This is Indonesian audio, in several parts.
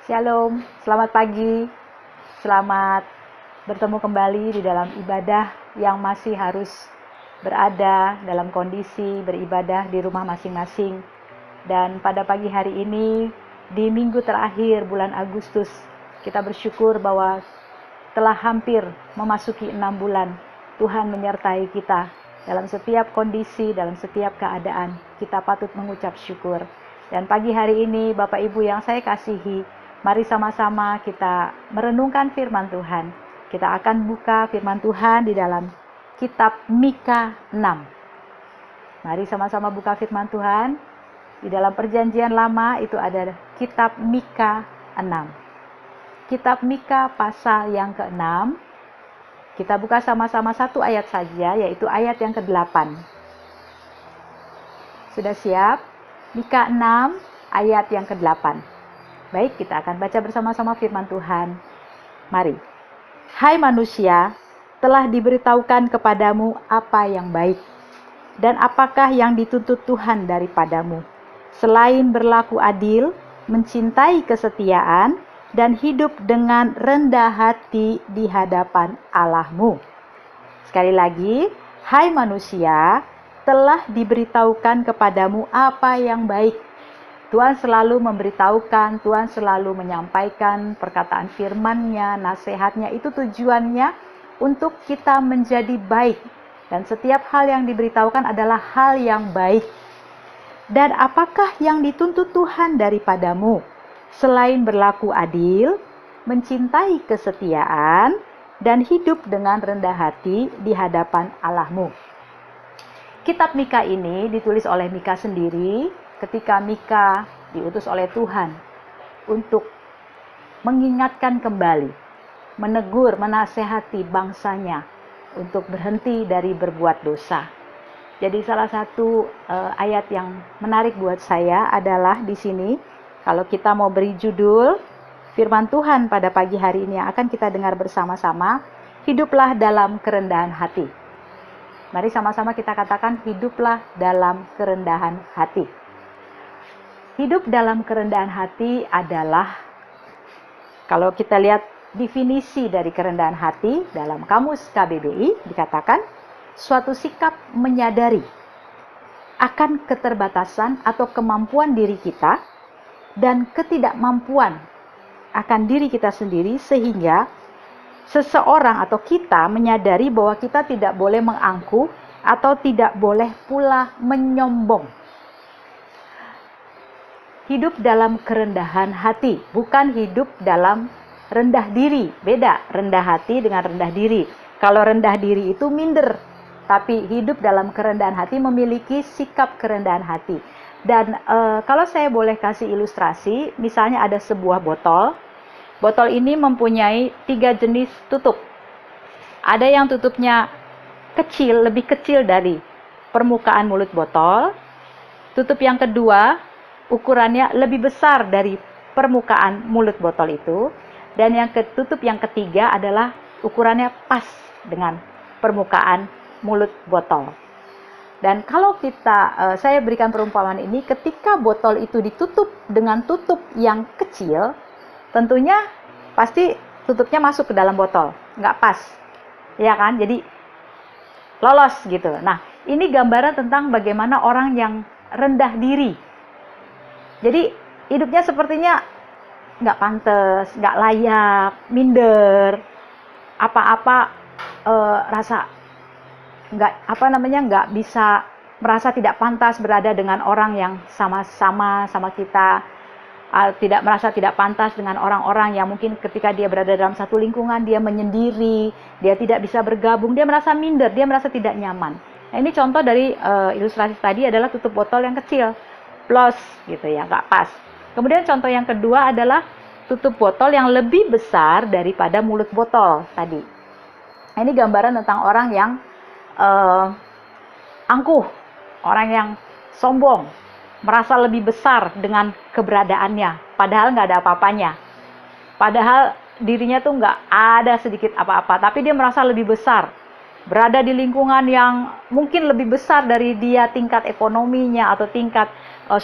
Shalom, selamat pagi, selamat bertemu kembali di dalam ibadah yang masih harus berada dalam kondisi beribadah di rumah masing-masing. Dan pada pagi hari ini, di minggu terakhir bulan Agustus, kita bersyukur bahwa telah hampir memasuki 6 bulan. Tuhan menyertai kita dalam setiap kondisi, dalam setiap keadaan. Kita patut mengucap syukur. Dan pagi hari ini, Bapak Ibu yang saya kasihi, mari sama-sama kita merenungkan firman Tuhan. Kita akan buka firman Tuhan di dalam kitab Mika 6. Mari sama-sama buka firman Tuhan. Di dalam perjanjian lama itu ada kitab Mika 6. Kitab Mika pasal yang ke-6. Kita buka sama-sama satu ayat saja, yaitu ayat yang ke-8. Sudah siap? Mika 6 ayat yang ke-8. Baik, kita akan baca bersama-sama firman Tuhan. Mari. Hai manusia, telah diberitahukan kepadamu apa yang baik, dan apakah yang dituntut Tuhan daripadamu, selain berlaku adil, mencintai kesetiaan, dan hidup dengan rendah hati di hadapan Allahmu. Sekali lagi, hai manusia, telah diberitahukan kepadamu apa yang baik. Tuhan selalu memberitahukan, Tuhan selalu menyampaikan perkataan firman-Nya, nasihat-Nya, itu tujuannya untuk kita menjadi baik. Dan setiap hal yang diberitahukan adalah hal yang baik. Dan apakah yang dituntut Tuhan daripadamu? Selain berlaku adil, mencintai kesetiaan, dan hidup dengan rendah hati di hadapan Allahmu. Kitab Mika ini ditulis oleh Mika sendiri ketika Mika diutus oleh Tuhan untuk mengingatkan kembali, menegur, menasehati bangsanya untuk berhenti dari berbuat dosa. Jadi salah satu ayat yang menarik buat saya adalah di sini, kalau kita mau beri judul firman Tuhan pada pagi hari ini yang akan kita dengar bersama-sama, hiduplah dalam kerendahan hati. Mari sama-sama kita katakan, hiduplah dalam kerendahan hati. Hidup dalam kerendahan hati adalah, kalau kita lihat definisi dari kerendahan hati dalam kamus KBBI, dikatakan suatu sikap menyadari akan keterbatasan atau kemampuan diri kita dan ketidakmampuan akan diri kita sendiri, sehingga seseorang atau kita menyadari bahwa kita tidak boleh mengangkuh atau tidak boleh pula menyombong. Hidup dalam kerendahan hati, bukan hidup dalam rendah diri. Beda rendah hati dengan rendah diri. Kalau rendah diri itu minder, tapi hidup dalam kerendahan hati memiliki sikap kerendahan hati. Dan kalau saya boleh kasih ilustrasi, misalnya ada sebuah botol. Botol ini mempunyai 3 jenis tutup. Ada yang tutupnya kecil, lebih kecil dari permukaan mulut botol. Tutup yang kedua, ukurannya lebih besar dari permukaan mulut botol itu. Dan tutup yang ketiga adalah ukurannya pas dengan permukaan mulut botol. Dan kalau saya berikan perumpamaan ini, ketika botol itu ditutup dengan tutup yang kecil, tentunya pasti tutupnya masuk ke dalam botol, nggak pas, ya kan? Jadi lolos gitu. Nah, ini gambaran tentang bagaimana orang yang rendah diri. Jadi hidupnya sepertinya nggak pantas, nggak layak, minder, apa-apa rasa nggak bisa, merasa tidak pantas berada dengan orang yang sama kita, tidak merasa tidak pantas dengan orang-orang yang mungkin ketika dia berada dalam satu lingkungan dia menyendiri, dia tidak bisa bergabung, dia merasa minder, dia merasa tidak nyaman. Nah, ini contoh dari ilustrasi tadi adalah tutup botol yang kecil, plus gitu ya, nggak pas. Kemudian contoh yang kedua adalah tutup botol yang lebih besar daripada mulut botol tadi. Nah, ini gambaran tentang orang yang angkuh, orang yang sombong, merasa lebih besar dengan keberadaannya, padahal nggak ada apa-apanya. Padahal dirinya tuh nggak ada sedikit apa-apa, tapi dia merasa lebih besar. Berada di lingkungan yang mungkin lebih besar dari dia, tingkat ekonominya atau tingkat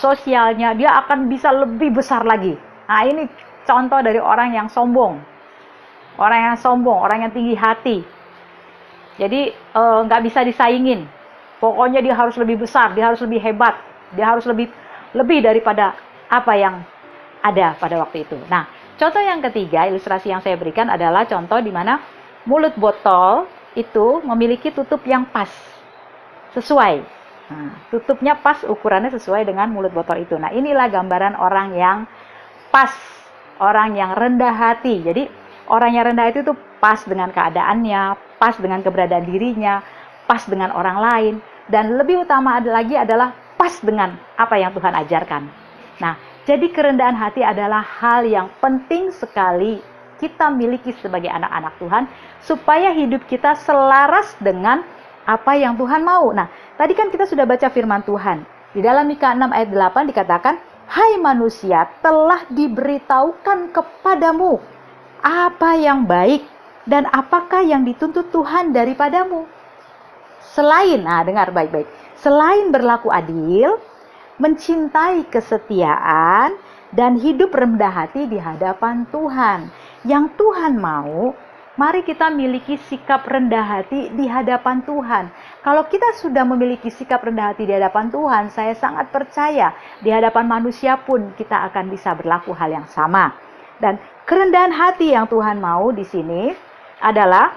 sosialnya, dia akan bisa lebih besar lagi. Nah, ini contoh dari orang yang sombong. Orang yang sombong, orang yang tinggi hati. Jadi nggak bisa disaingin. Pokoknya dia harus lebih besar, dia harus lebih hebat, dia harus lebih daripada apa yang ada pada waktu itu. Nah, contoh yang ketiga, ilustrasi yang saya berikan adalah contoh di mana mulut botol itu memiliki tutup yang pas, sesuai. Nah, tutupnya pas, ukurannya sesuai dengan mulut botol itu. Nah, inilah gambaran orang yang pas, orang yang rendah hati. Jadi, orang yang rendah hati itu pas dengan keadaannya, pas dengan keberadaan dirinya, pas dengan orang lain, dan lebih utama lagi adalah pas dengan apa yang Tuhan ajarkan. Nah, jadi kerendahan hati adalah hal yang penting sekali kita miliki sebagai anak-anak Tuhan, supaya hidup kita selaras dengan apa yang Tuhan mau. Nah, tadi kan kita sudah baca firman Tuhan. Di dalam Mika 6 ayat 8 dikatakan, "Hai manusia, telah diberitahukan kepadamu apa yang baik dan apakah yang dituntut Tuhan daripadamu. Dengar baik-baik. Selain berlaku adil, mencintai kesetiaan, dan hidup rendah hati di hadapan Tuhan." Yang Tuhan mau, mari kita miliki sikap rendah hati di hadapan Tuhan. Kalau kita sudah memiliki sikap rendah hati di hadapan Tuhan, saya sangat percaya di hadapan manusia pun kita akan bisa berlaku hal yang sama. Dan kerendahan hati yang Tuhan mau di sini adalah,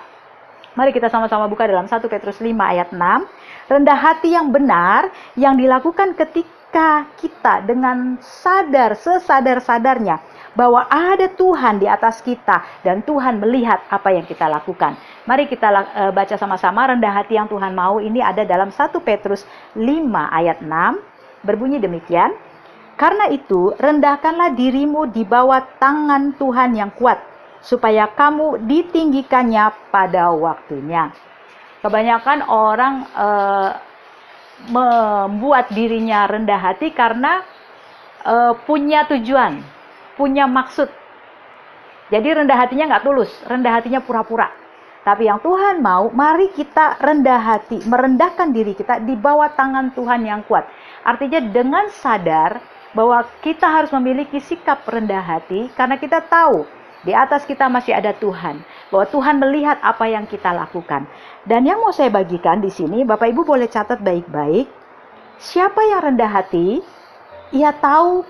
mari kita sama-sama buka dalam 1 Petrus 5 ayat 6. Rendah hati yang benar yang dilakukan ketika kita dengan sesadar-sadarnya bahwa ada Tuhan di atas kita dan Tuhan melihat apa yang kita lakukan. Mari kita baca sama-sama. Rendah hati yang Tuhan mau ini ada dalam 1 Petrus 5 ayat 6. Berbunyi demikian, "Karena itu rendahkanlah dirimu di bawah tangan Tuhan yang kuat, supaya kamu ditinggikannya pada waktunya." Kebanyakan orang membuat dirinya rendah hati karena punya tujuan, punya maksud. Jadi rendah hatinya nggak tulus, rendah hatinya pura-pura. Tapi yang Tuhan mau, mari kita rendah hati, merendahkan diri kita di bawah tangan Tuhan yang kuat. Artinya dengan sadar bahwa kita harus memiliki sikap rendah hati, karena kita tahu di atas kita masih ada Tuhan, bahwa Tuhan melihat apa yang kita lakukan. Dan yang mau saya bagikan di sini, Bapak Ibu boleh catat baik-baik. Siapa yang rendah hati, ia tahu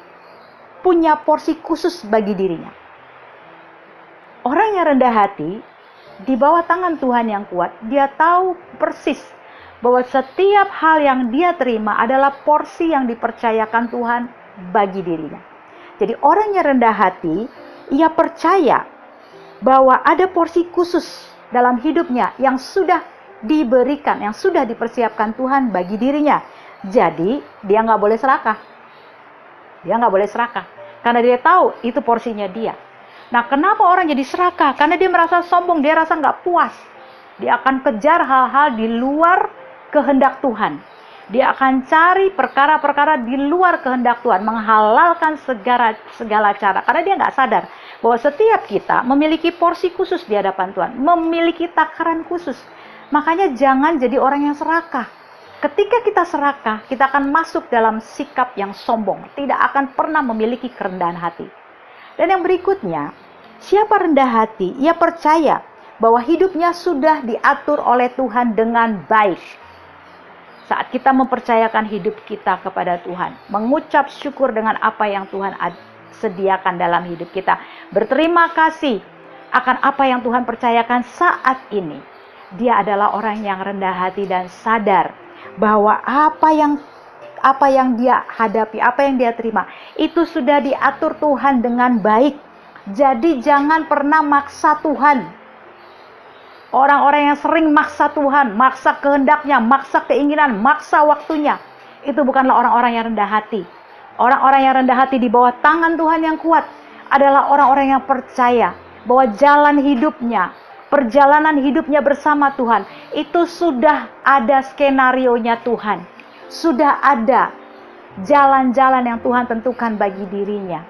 punya porsi khusus bagi dirinya. Orang yang rendah hati, di bawah tangan Tuhan yang kuat, dia tahu persis bahwa setiap hal yang dia terima adalah porsi yang dipercayakan Tuhan bagi dirinya. Jadi orang yang rendah hati, ia percaya bahwa ada porsi khusus dalam hidupnya yang sudah diberikan, yang sudah dipersiapkan Tuhan bagi dirinya. Jadi dia nggak boleh serakah. Dia nggak boleh serakah. Karena dia tahu itu porsinya dia. Nah, kenapa orang jadi serakah? Karena dia merasa sombong, dia rasa nggak puas. Dia akan kejar hal-hal di luar kehendak Tuhan. Dia akan cari perkara-perkara di luar kehendak Tuhan, menghalalkan segala cara. Karena dia nggak sadar bahwa setiap kita memiliki porsi khusus di hadapan Tuhan, memiliki takaran khusus. Makanya jangan jadi orang yang serakah. Ketika kita serakah, kita akan masuk dalam sikap yang sombong, tidak akan pernah memiliki kerendahan hati. Dan yang berikutnya, siapa rendah hati, ia percaya bahwa hidupnya sudah diatur oleh Tuhan dengan baik. Saat kita mempercayakan hidup kita kepada Tuhan, mengucap syukur dengan apa yang Tuhan sediakan dalam hidup kita, berterima kasih akan apa yang Tuhan percayakan saat ini. Dia adalah orang yang rendah hati dan sadar bahwa apa yang dia hadapi, apa yang dia terima, itu sudah diatur Tuhan dengan baik. Jadi jangan pernah maksa Tuhan. Orang-orang yang sering maksa Tuhan, maksa kehendaknya, maksa keinginan, maksa waktunya, itu bukanlah orang-orang yang rendah hati. Orang-orang yang rendah hati di bawah tangan Tuhan yang kuat adalah orang-orang yang percaya bahwa jalan hidupnya, perjalanan hidupnya bersama Tuhan, itu sudah ada skenarionya Tuhan. Sudah ada jalan-jalan yang Tuhan tentukan bagi dirinya.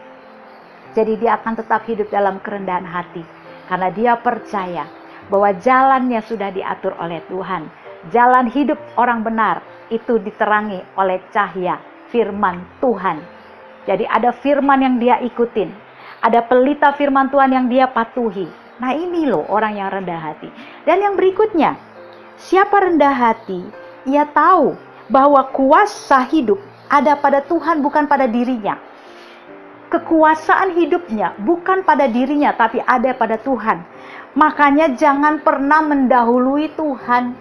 Jadi dia akan tetap hidup dalam kerendahan hati. Karena dia percaya bahwa jalannya sudah diatur oleh Tuhan. Jalan hidup orang benar itu diterangi oleh cahaya firman Tuhan. Jadi ada firman yang dia ikutin. Ada pelita firman Tuhan yang dia patuhi. Nah ini loh orang yang rendah hati. Dan yang berikutnya, siapa rendah hati, ia tahu bahwa kuasa hidup ada pada Tuhan bukan pada dirinya. Kekuasaan hidupnya bukan pada dirinya tapi ada pada Tuhan. Makanya jangan pernah mendahului Tuhan.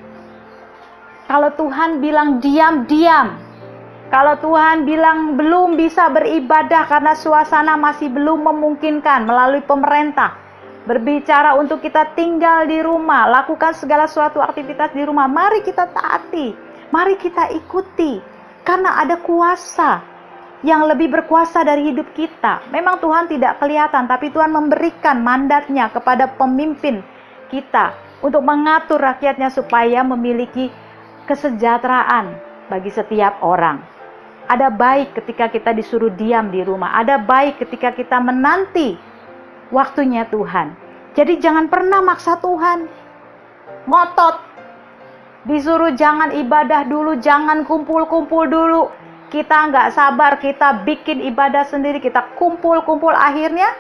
Kalau Tuhan bilang diam, diam. Kalau Tuhan bilang belum bisa beribadah karena suasana masih belum memungkinkan melalui pemerintah, berbicara untuk kita tinggal di rumah, lakukan segala suatu aktivitas di rumah, mari kita taati, mari kita ikuti, karena ada kuasa yang lebih berkuasa dari hidup kita. Memang Tuhan tidak kelihatan, tapi Tuhan memberikan mandatnya kepada pemimpin kita untuk mengatur rakyatnya supaya memiliki kesejahteraan bagi setiap orang. Ada baik ketika kita disuruh diam di rumah, ada baik ketika kita menanti waktunya Tuhan. Jadi jangan pernah maksa Tuhan. Ngotot. Disuruh jangan ibadah dulu, jangan kumpul-kumpul dulu. Kita nggak sabar, kita bikin ibadah sendiri, kita kumpul-kumpul, akhirnya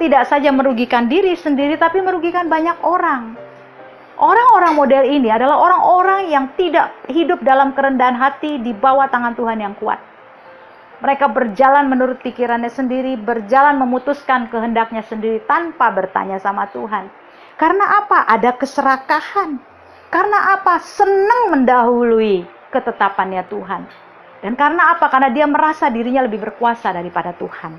tidak saja merugikan diri sendiri, tapi merugikan banyak orang. Orang-orang model ini adalah orang-orang yang tidak hidup dalam kerendahan hati di bawah tangan Tuhan yang kuat. Mereka berjalan menurut pikirannya sendiri, berjalan memutuskan kehendaknya sendiri tanpa bertanya sama Tuhan. Karena apa? Ada keserakahan. Karena apa? Senang mendahului ketetapannya Tuhan. Dan karena apa? Karena dia merasa dirinya lebih berkuasa daripada Tuhan.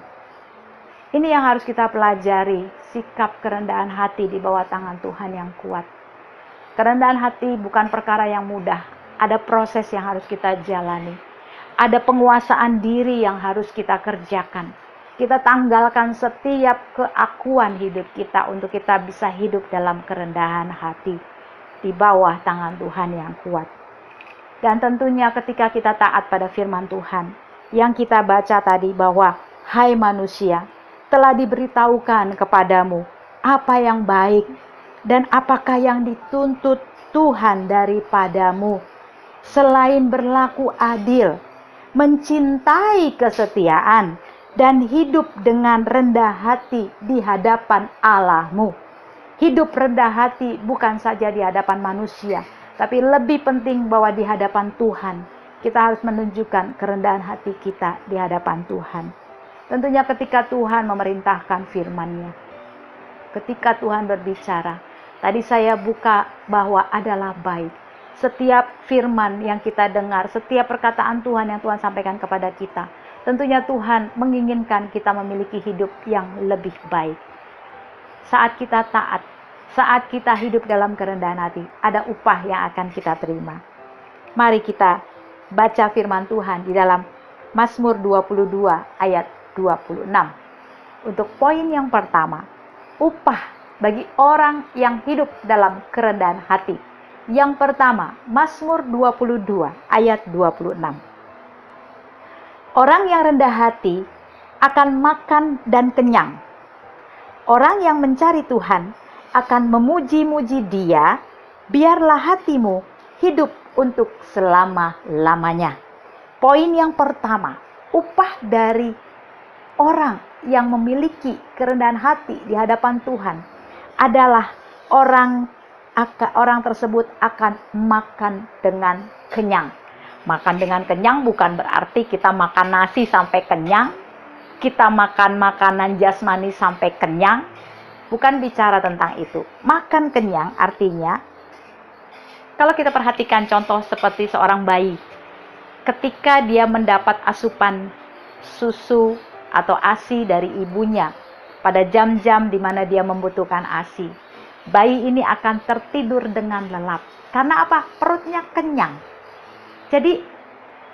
Ini yang harus kita pelajari, sikap kerendahan hati di bawah tangan Tuhan yang kuat. Kerendahan hati bukan perkara yang mudah. Ada proses yang harus kita jalani. Ada penguasaan diri yang harus kita kerjakan. Kita tanggalkan setiap keakuan hidup kita untuk kita bisa hidup dalam kerendahan hati di bawah tangan Tuhan yang kuat. Dan tentunya ketika kita taat pada firman Tuhan yang kita baca tadi bahwa, hai manusia, telah diberitahukan kepadamu apa yang baik dan apakah yang dituntut Tuhan daripadamu, selain berlaku adil, mencintai kesetiaan, dan hidup dengan rendah hati di hadapan Allahmu. Hidup rendah hati bukan saja di hadapan manusia, tapi lebih penting bahwa di hadapan Tuhan. Kita harus menunjukkan kerendahan hati kita di hadapan Tuhan. Tentunya ketika Tuhan memerintahkan firman-Nya, ketika Tuhan berbicara, tadi saya buka bahwa adalah baik. Setiap firman yang kita dengar, setiap perkataan Tuhan yang Tuhan sampaikan kepada kita, tentunya Tuhan menginginkan kita memiliki hidup yang lebih baik. Saat kita taat, saat kita hidup dalam kerendahan hati, ada upah yang akan kita terima. Mari kita baca firman Tuhan di dalam Mazmur 22 ayat 26. Untuk poin yang pertama, upah bagi orang yang hidup dalam kerendahan hati. Yang pertama, Mazmur 22 ayat 26. Orang yang rendah hati akan makan dan kenyang. Orang yang mencari Tuhan akan memuji-muji Dia, biarlah hatimu hidup untuk selama-lamanya. Poin yang pertama, upah dari orang yang memiliki kerendahan hati di hadapan Tuhan adalah orang tersebut akan makan dengan kenyang. Makan dengan kenyang bukan berarti kita makan nasi sampai kenyang, kita makan makanan jasmani sampai kenyang. Bukan bicara tentang itu. Makan kenyang artinya, kalau kita perhatikan contoh seperti seorang bayi, ketika dia mendapat asupan susu atau ASI dari ibunya, pada jam-jam di mana dia membutuhkan ASI, bayi ini akan tertidur dengan lelap. Karena apa? Perutnya kenyang. Jadi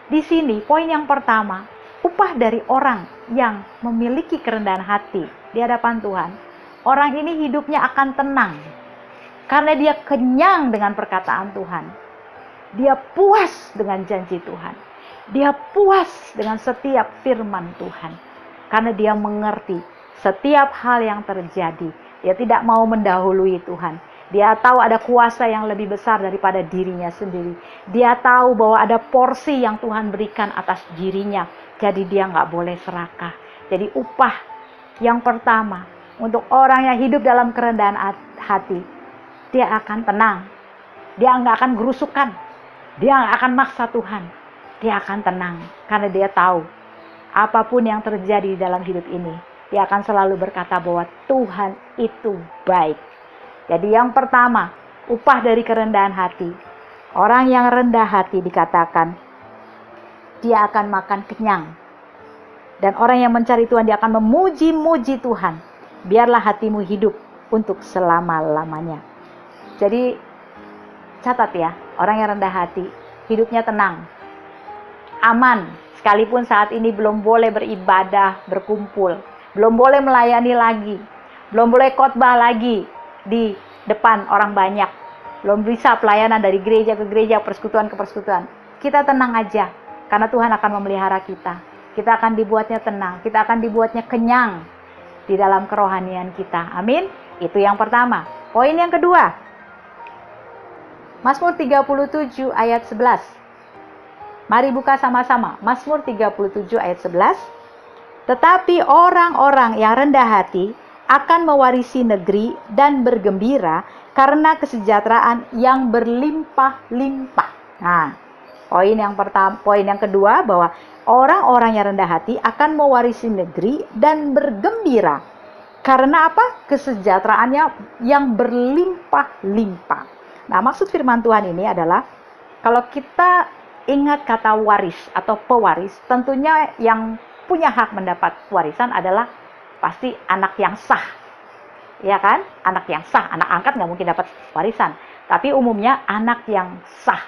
di sini poin yang pertama, upah dari orang yang memiliki kerendahan hati di hadapan Tuhan. Orang ini hidupnya akan tenang karena dia kenyang dengan perkataan Tuhan. Dia puas dengan janji Tuhan. Dia puas dengan setiap firman Tuhan. Karena dia mengerti setiap hal yang terjadi, dia tidak mau mendahului Tuhan. Dia tahu ada kuasa yang lebih besar daripada dirinya sendiri. Dia tahu bahwa ada porsi yang Tuhan berikan atas dirinya. Jadi dia nggak boleh serakah. Jadi upah Yang pertama, untuk orang yang hidup dalam kerendahan hati, dia akan tenang. Dia nggak akan gerusukan. Dia nggak akan maksa Tuhan. Dia akan tenang karena dia tahu apapun yang terjadi dalam hidup ini, dia akan selalu berkata bahwa Tuhan itu baik. Jadi yang pertama, upah dari kerendahan hati. Orang yang rendah hati dikatakan dia akan makan kenyang. Dan orang yang mencari Tuhan, dia akan memuji-muji Tuhan. Biarlah hatimu hidup untuk selama-lamanya. Jadi catat ya, orang yang rendah hati, hidupnya tenang, aman. Sekalipun saat ini belum boleh beribadah, berkumpul, belum boleh melayani lagi, belum boleh khotbah lagi di depan orang banyak, belum bisa pelayanan dari gereja ke gereja, persekutuan ke persekutuan. Kita tenang aja, karena Tuhan akan memelihara kita. Kita akan dibuatnya tenang, kita akan dibuatnya kenyang di dalam kerohanian kita. Amin. Itu yang pertama. Poin yang kedua, Mazmur 37 ayat 11. Mari buka sama-sama. Mazmur 37 ayat 11. Tetapi orang-orang yang rendah hati akan mewarisi negeri dan bergembira karena kesejahteraan yang berlimpah-limpah. Nah, poin yang kedua, bahwa orang-orang yang rendah hati akan mewarisi negeri dan bergembira. Karena apa? Kesejahteraannya yang berlimpah-limpah. Nah, maksud firman Tuhan ini adalah, kalau kita ingat kata waris atau pewaris, tentunya yang punya hak mendapat warisan adalah pasti anak yang sah. Ya kan? Anak yang sah, anak angkat nggak mungkin dapat warisan. Tapi umumnya anak yang sah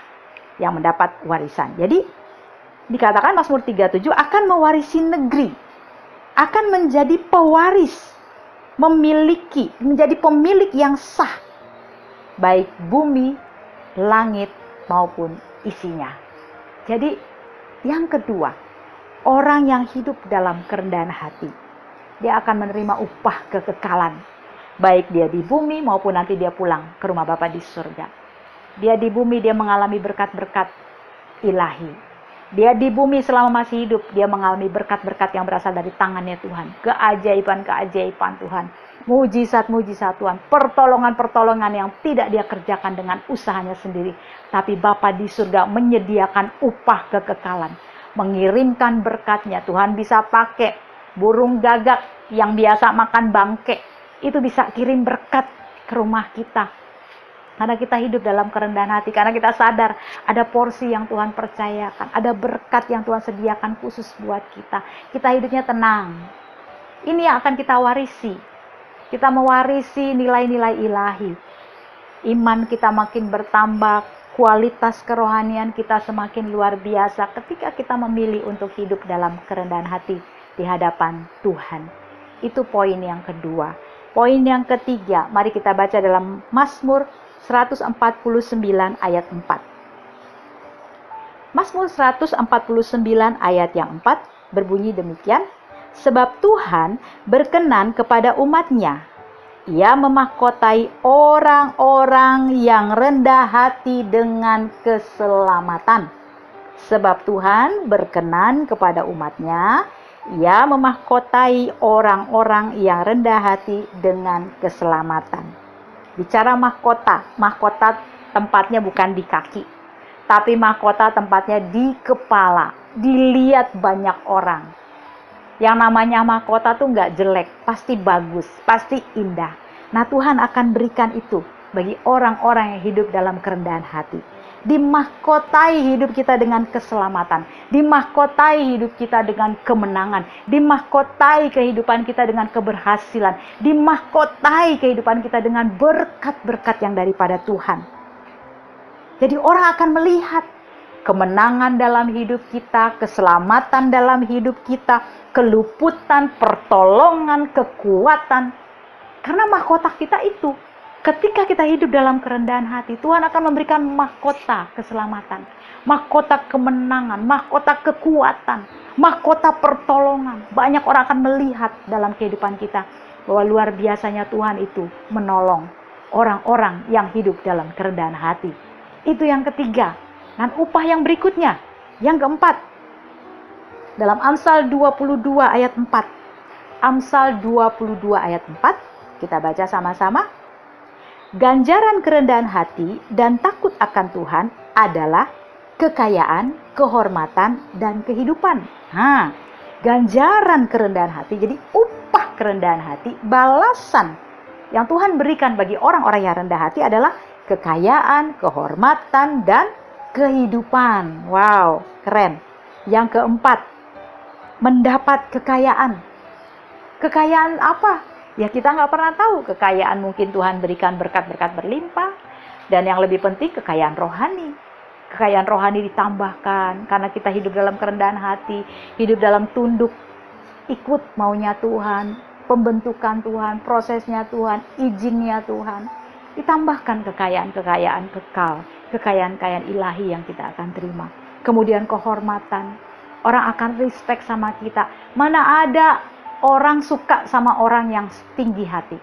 yang mendapat warisan. Jadi dikatakan Mazmur 37 akan mewarisi negeri, akan menjadi pewaris, menjadi pemilik yang sah, baik bumi, langit maupun isinya. Jadi yang kedua, orang yang hidup dalam kerendahan hati, dia akan menerima upah kekekalan, baik dia di bumi maupun nanti dia pulang ke rumah Bapa di surga. Dia di bumi, dia mengalami berkat-berkat ilahi. Dia di bumi selama masih hidup, dia mengalami berkat-berkat yang berasal dari tangannya Tuhan. Keajaiban-keajaiban Tuhan. Mujizat-mujizat Tuhan. Pertolongan-pertolongan yang tidak dia kerjakan dengan usahanya sendiri. Tapi Bapa di surga menyediakan upah kekekalan. Mengirimkan berkatnya. Tuhan bisa pakai burung gagak yang biasa makan bangke. Itu bisa kirim berkat ke rumah kita. Karena kita hidup dalam kerendahan hati, karena kita sadar ada porsi yang Tuhan percayakan, ada berkat yang Tuhan sediakan khusus buat kita. Kita hidupnya tenang. Ini yang akan kita warisi. Kita mewarisi nilai-nilai ilahi. Iman kita makin bertambah, kualitas kerohanian kita semakin luar biasa ketika kita memilih untuk hidup dalam kerendahan hati di hadapan Tuhan. Itu poin yang kedua. Poin yang ketiga, mari kita baca dalam Mazmur 149 ayat 4. Mazmur 149 ayat yang 4 berbunyi demikian. Sebab Tuhan berkenan kepada umat-Nya. Ia memahkotai orang-orang yang rendah hati dengan keselamatan. Sebab Tuhan berkenan kepada umat-Nya. Ia memahkotai orang-orang yang rendah hati dengan keselamatan. Bicara mahkota, mahkota tempatnya bukan di kaki, tapi mahkota tempatnya di kepala, dilihat banyak orang. Yang namanya mahkota tuh nggak jelek, pasti bagus, pasti indah. Nah, Tuhan akan berikan itu bagi orang-orang yang hidup dalam kerendahan hati. Dimahkotai hidup kita dengan keselamatan, dimahkotai hidup kita dengan kemenangan, dimahkotai kehidupan kita dengan keberhasilan, dimahkotai kehidupan kita dengan berkat-berkat yang daripada Tuhan. Jadi orang akan melihat kemenangan dalam hidup kita, keselamatan dalam hidup kita, keluputan, pertolongan, kekuatan. Karena mahkota kita itu, ketika kita hidup dalam kerendahan hati, Tuhan akan memberikan mahkota keselamatan, mahkota kemenangan, mahkota kekuatan, mahkota pertolongan. Banyak orang akan melihat dalam kehidupan kita bahwa luar biasanya Tuhan itu menolong orang-orang yang hidup dalam kerendahan hati. Itu yang ketiga. Dan upah yang berikutnya, yang keempat, dalam Amsal 22 ayat 4. Amsal 22 ayat 4, kita baca sama-sama. Ganjaran kerendahan hati dan takut akan Tuhan adalah kekayaan, kehormatan, dan kehidupan. Ganjaran kerendahan hati, jadi upah kerendahan hati, balasan yang Tuhan berikan bagi orang-orang yang rendah hati adalah kekayaan, kehormatan, dan kehidupan. Wow, keren. Yang keempat, mendapat kekayaan. Kekayaan apa? Ya kita nggak pernah tahu. Kekayaan mungkin Tuhan berikan berkat-berkat berlimpah. Dan yang lebih penting kekayaan rohani. Kekayaan rohani ditambahkan karena kita hidup dalam kerendahan hati, hidup dalam tunduk, ikut maunya Tuhan, pembentukan Tuhan, prosesnya Tuhan, izinnya Tuhan. Ditambahkan kekayaan-kekayaan kekal, kekayaan-kekayaan ilahi yang kita akan terima. Kemudian kehormatan, orang akan respect sama kita. Mana ada orang suka sama orang yang tinggi hati.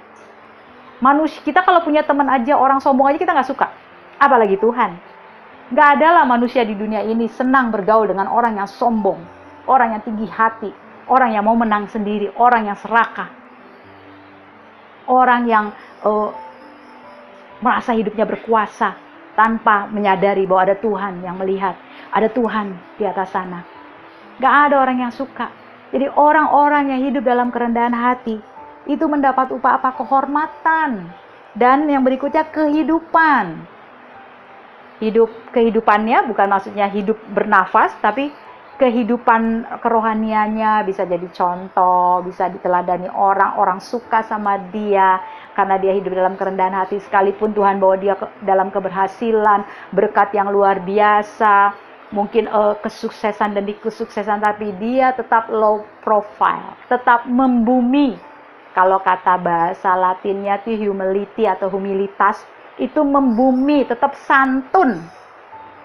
Manusia kita kalau punya teman aja, orang sombong aja kita nggak suka. Apalagi Tuhan. Gak adalah manusia di dunia ini senang bergaul dengan orang yang sombong, orang yang tinggi hati, orang yang mau menang sendiri, orang yang serakah, orang yang merasa hidupnya berkuasa tanpa menyadari bahwa ada Tuhan yang melihat, ada Tuhan di atas sana. Gak ada orang yang suka. Jadi orang-orang yang hidup dalam kerendahan hati itu mendapat upah apa? Kehormatan. Dan yang berikutnya kehidupan. Kehidupannya bukan maksudnya hidup bernafas, tapi kehidupan kerohaniannya bisa jadi contoh, bisa diteladani orang suka sama dia karena dia hidup dalam kerendahan hati, sekalipun Tuhan bawa dia dalam keberhasilan, berkat yang luar biasa, mungkin kesuksesan demi kesuksesan, tapi dia tetap low profile, tetap membumi. Kalau kata bahasa Latinnya itu humility atau humilitas, itu membumi, tetap santun,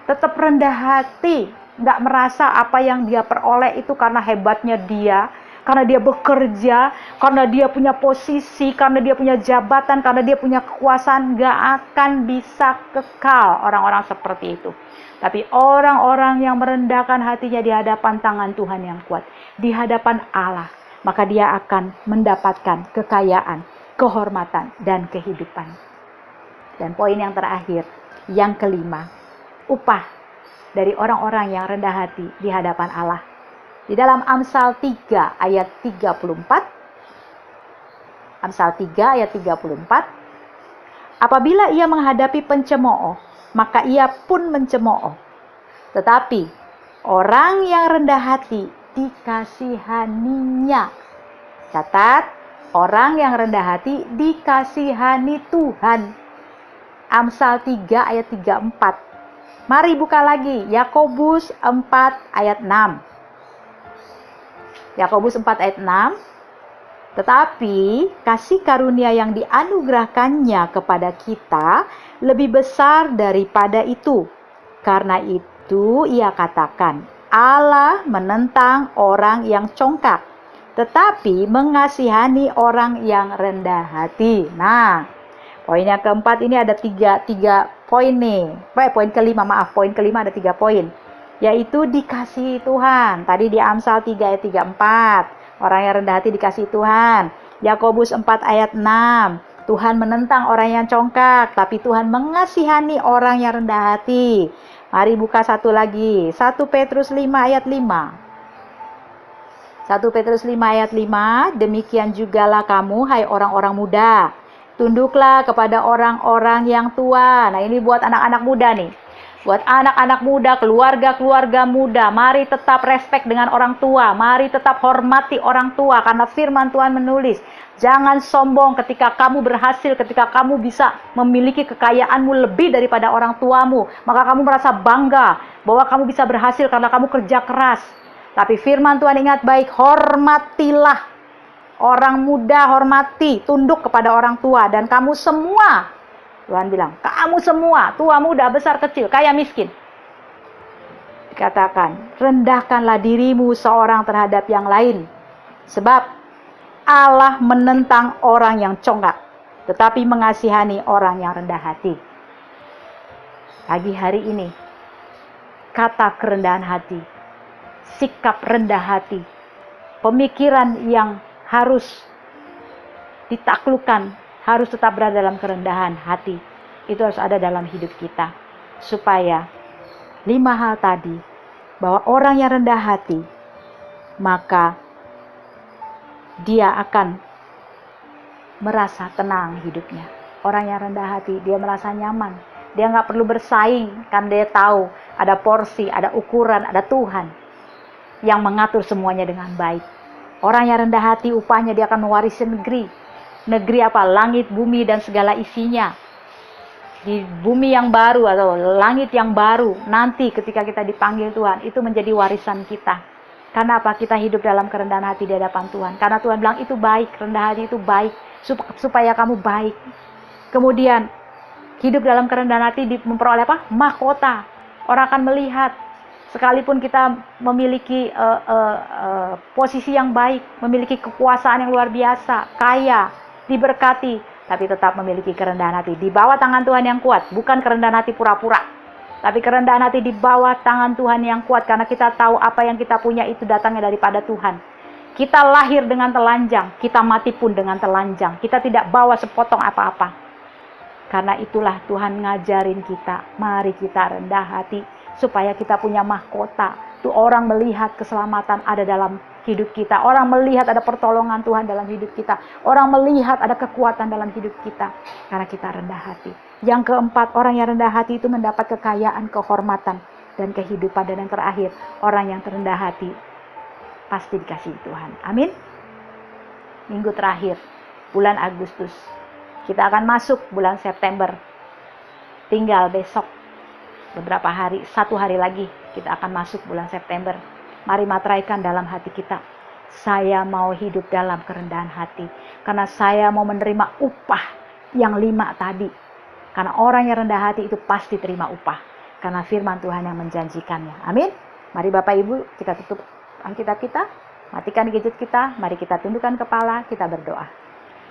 tetap rendah hati, nggak merasa apa yang dia peroleh itu karena hebatnya dia, karena dia bekerja, karena dia punya posisi, karena dia punya jabatan, karena dia punya kekuasaan. Nggak akan bisa kekal orang-orang seperti itu. Tapi orang-orang yang merendahkan hatinya di hadapan tangan Tuhan yang kuat, di hadapan Allah, maka dia akan mendapatkan kekayaan, kehormatan, dan kehidupan. Dan poin yang terakhir, yang kelima, upah dari orang-orang yang rendah hati di hadapan Allah. Di dalam Amsal 3 ayat 34, Amsal 3 ayat 34, apabila ia menghadapi pencemooh, maka ia pun mencemooh. Tetapi orang yang rendah hati dikasihaninya. Catat, orang yang rendah hati dikasihani Tuhan. Amsal 3 ayat 34. Mari buka lagi Yakobus 4 ayat 6. Yakobus 4 ayat 6. Tetapi kasih karunia yang dianugerahkannya kepada kita lebih besar daripada itu. Karena itu ia katakan, Allah menentang orang yang congkak, tetapi mengasihani orang yang rendah hati. Nah, poin yang keempat ini ada tiga poin nih. Poin kelima ada 3 poin. Yaitu dikasihi Tuhan. Tadi di Amsal 3 ayat 34. Orang yang rendah hati dikasihi Tuhan. Yakobus 4 ayat 6. Tuhan menentang orang yang congkak, tapi Tuhan mengasihani orang yang rendah hati. Mari buka satu lagi. 1 Petrus 5 ayat 5. 1 Petrus 5 ayat 5. Demikian jugalah kamu, hai orang-orang muda. Tunduklah kepada orang-orang yang tua. Nah, ini buat anak-anak muda nih. Buat anak-anak muda, keluarga-keluarga muda, mari tetap respect dengan orang tua. Mari tetap hormati orang tua. Karena firman Tuhan menulis, jangan sombong ketika kamu berhasil, ketika kamu bisa memiliki kekayaanmu lebih daripada orang tuamu. Maka kamu merasa bangga bahwa kamu bisa berhasil karena kamu kerja keras. Tapi firman Tuhan ingat baik, hormatilah. Orang muda hormati, tunduk kepada orang tua. Dan kamu semua, Tuhan bilang, kamu semua, tua, muda, besar, kecil, kaya, miskin. Dikatakan, rendahkanlah dirimu seorang terhadap yang lain. Sebab Allah menentang orang yang congkak, tetapi mengasihani orang yang rendah hati. Pagi hari ini, kata kerendahan hati, sikap rendah hati, pemikiran yang harus ditaklukkan, harus tetap berada dalam kerendahan hati. Itu harus ada dalam hidup kita. Supaya 5 hal tadi, bahwa orang yang rendah hati, maka dia akan merasa tenang hidupnya. Orang yang rendah hati, dia merasa nyaman. Dia nggak perlu bersaing, kan dia tahu ada porsi, ada ukuran, ada Tuhan yang mengatur semuanya dengan baik. Orang yang rendah hati, upahnya dia akan mewarisi negeri. Negeri apa? Langit, bumi, dan segala isinya. Di bumi yang baru atau langit yang baru, nanti ketika kita dipanggil Tuhan, itu menjadi warisan kita. Karena apa? Kita hidup dalam kerendahan hati di hadapan Tuhan. Karena Tuhan bilang itu baik, rendah hati itu baik, supaya kamu baik. Kemudian, hidup dalam kerendahan hati memperoleh apa? Mahkota. Orang akan melihat, sekalipun kita memiliki posisi yang baik, memiliki kekuasaan yang luar biasa, kaya, diberkati, tapi tetap memiliki kerendahan hati. Di bawah tangan Tuhan yang kuat, bukan kerendahan hati pura-pura, tapi kerendahan hati di bawah tangan Tuhan yang kuat, karena kita tahu apa yang kita punya itu datangnya daripada Tuhan. Kita lahir dengan telanjang, kita mati pun dengan telanjang. Kita tidak bawa sepotong apa-apa. Karena itulah Tuhan ngajarin kita, mari kita rendah hati, supaya kita punya mahkota. Tuh orang melihat keselamatan ada dalam hidup kita. Orang melihat ada pertolongan Tuhan dalam hidup kita. Orang melihat ada kekuatan dalam hidup kita. Karena kita rendah hati. Yang keempat, orang yang rendah hati itu mendapat kekayaan, kehormatan, dan kehidupan. Dan yang terakhir, orang yang terendah hati pasti dikasihi Tuhan. Amin. Minggu terakhir, bulan Agustus. Kita akan masuk bulan September. Tinggal besok, beberapa hari, 1 hari lagi kita akan masuk bulan September. Mari materaikan dalam hati kita, saya mau hidup dalam kerendahan hati, karena saya mau menerima upah yang 5 tadi. Karena orang yang rendah hati itu pasti terima upah, karena firman Tuhan yang menjanjikannya. Amin. Mari Bapak Ibu, kita tutup Alkitab kita, matikan gadget kita, mari kita tundukkan kepala, kita berdoa.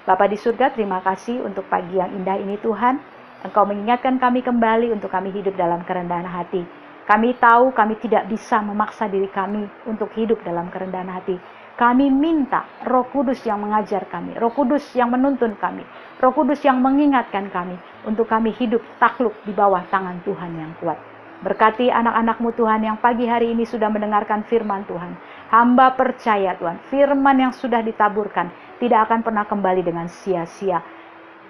Bapa di surga, terima kasih untuk pagi yang indah ini Tuhan. Engkau mengingatkan kami kembali untuk kami hidup dalam kerendahan hati. Kami tahu kami tidak bisa memaksa diri kami untuk hidup dalam kerendahan hati. Kami minta Roh Kudus yang mengajar kami, Roh Kudus yang menuntun kami, Roh Kudus yang mengingatkan kami untuk kami hidup takluk di bawah tangan Tuhan yang kuat. Berkati anak-anak-Mu Tuhan yang pagi hari ini sudah mendengarkan firman Tuhan. Hamba percaya Tuhan, firman yang sudah ditaburkan tidak akan pernah kembali dengan sia-sia.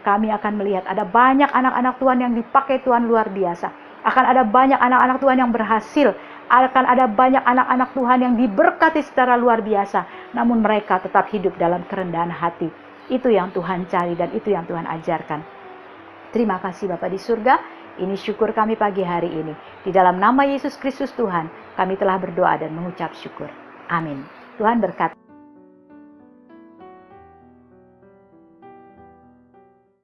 Kami akan melihat ada banyak anak-anak Tuhan yang dipakai Tuhan luar biasa. Akan ada banyak anak-anak Tuhan yang berhasil. Akan ada banyak anak-anak Tuhan yang diberkati secara luar biasa. Namun mereka tetap hidup dalam kerendahan hati. Itu yang Tuhan cari dan itu yang Tuhan ajarkan. Terima kasih Bapa di surga. Ini syukur kami pagi hari ini. Di dalam nama Yesus Kristus Tuhan, kami telah berdoa dan mengucap syukur. Amin. Tuhan berkati.